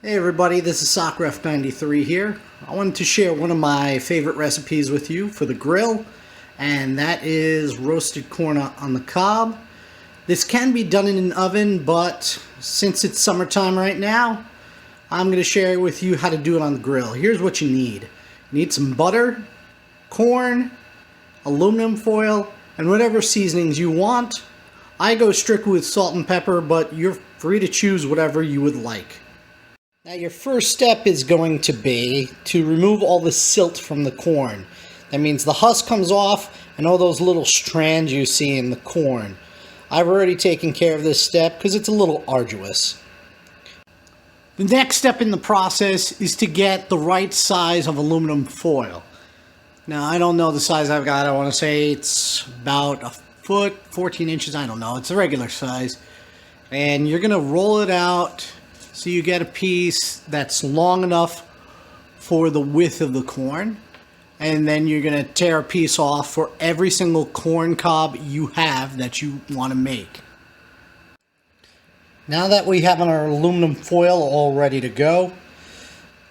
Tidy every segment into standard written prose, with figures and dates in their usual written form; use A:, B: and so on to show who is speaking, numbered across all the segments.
A: Hey everybody, this is SocRef93 here. I wanted to share one of my favorite recipes with you for the grill, and that is roasted corn on the cob. This can be done in an oven, but since it's summertime right now, I'm going to share with you how to do it on the grill. Here's what you need. You need some butter, corn, aluminum foil, and whatever seasonings you want. I go strictly with salt and pepper, but you're free to choose whatever you would like. Now your first step is going to be to remove all the silt from the corn. That means the husk comes off and all those little strands you see in the corn. I've already taken care of this step because it's a little arduous. The next step in the process is to get the right size of aluminum foil. Now I don't know the size I've got. I want to say it's about a foot, 14 inches. I don't know. It's a regular size. And you're going to roll it out so you get a piece that's long enough for the width of the corn. And then you're going to tear a piece off for every single corn cob you have that you want to make. Now that we have our aluminum foil all ready to go,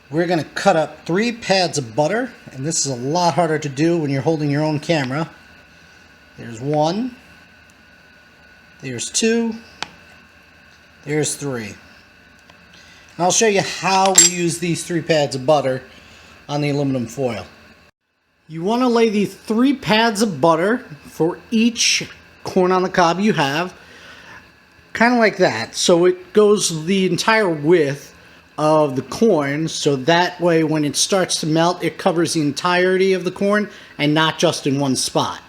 A: we're going to cut up 3 pads of butter. And this is a lot harder to do when you're holding your own camera. There's 1. There's 2. There's 3. And I'll show you how we use these 3 pads of butter on the aluminum foil. You want to lay these 3 pads of butter for each corn on the cob you have, kind of like that. So it goes the entire width of the corn, so that way when it starts to melt, it covers the entirety of the corn and not just in one spot.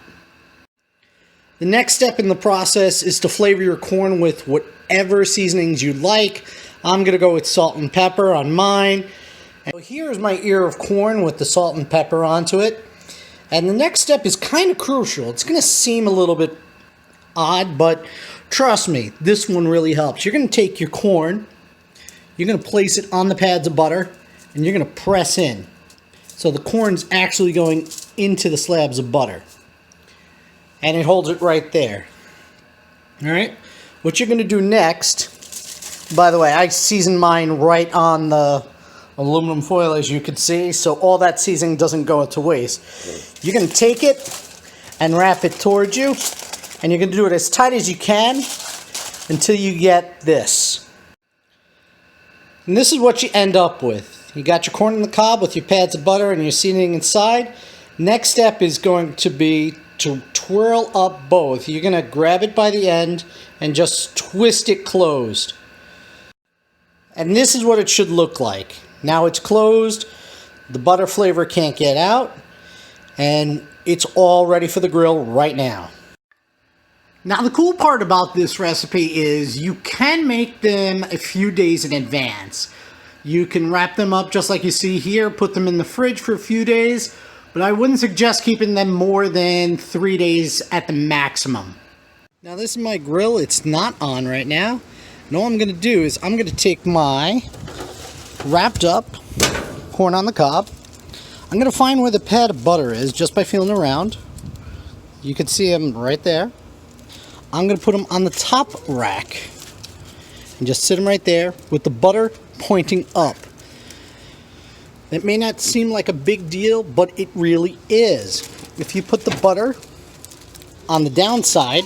A: The next step in the process is to flavor your corn with whatever seasonings you like. I'm going to go with salt and pepper on mine. And here's my ear of corn with the salt and pepper onto it. And the next step is kind of crucial. It's going to seem a little bit odd, but trust me, this one really helps. You're going to take your corn, you're going to place it on the pads of butter, and you're going to press in. So the corn's actually going into the slabs of butter. And it holds it right there. Alright? What you're going to do next, by the way, I seasoned mine right on the aluminum foil, as you can see, so all that seasoning doesn't go to waste. You're going to take it and wrap it towards you, and you're going to do it as tight as you can until you get this. And this is what you end up with. You got your corn on the cob with your pads of butter and your seasoning inside. Next step is going to be to twirl up both. You're going to grab it by the end and just twist it closed. And this is what it should look like. Now it's closed, the butter flavor can't get out, and it's all ready for the grill right now. Now the cool part about this recipe is you can make them a few days in advance. You can wrap them up just like you see here, put them in the fridge for a few days, but I wouldn't suggest keeping them more than 3 days at the maximum. Now this is my grill, it's not on right now. And all I'm going to do is I'm going to take my wrapped up corn on the cob. I'm going to find where the pad of butter is just by feeling around. You can see them right there. I'm going to put them on the top rack and just sit them right there with the butter pointing up. It may not seem like a big deal, but it really is. If you put the butter on the downside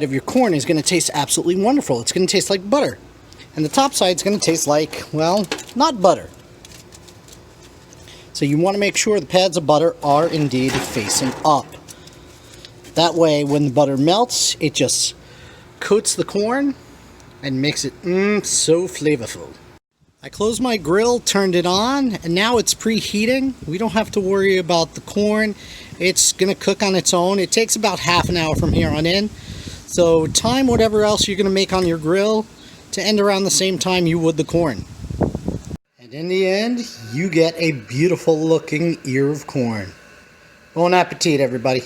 A: of your corn is going to taste absolutely wonderful. It's going to taste like butter. And the top side is going to taste like, well, not butter. So you want to make sure the pads of butter are indeed facing up. That way, when the butter melts, it just coats the corn and makes it so flavorful. I closed my grill, turned it on, and now it's preheating. We don't have to worry about the corn. It's going to cook on its own. It takes about half an hour from here on in. So time whatever else you're going to make on your grill to end around the same time you would the corn. And in the end, you get a beautiful looking ear of corn. Bon appetit, everybody.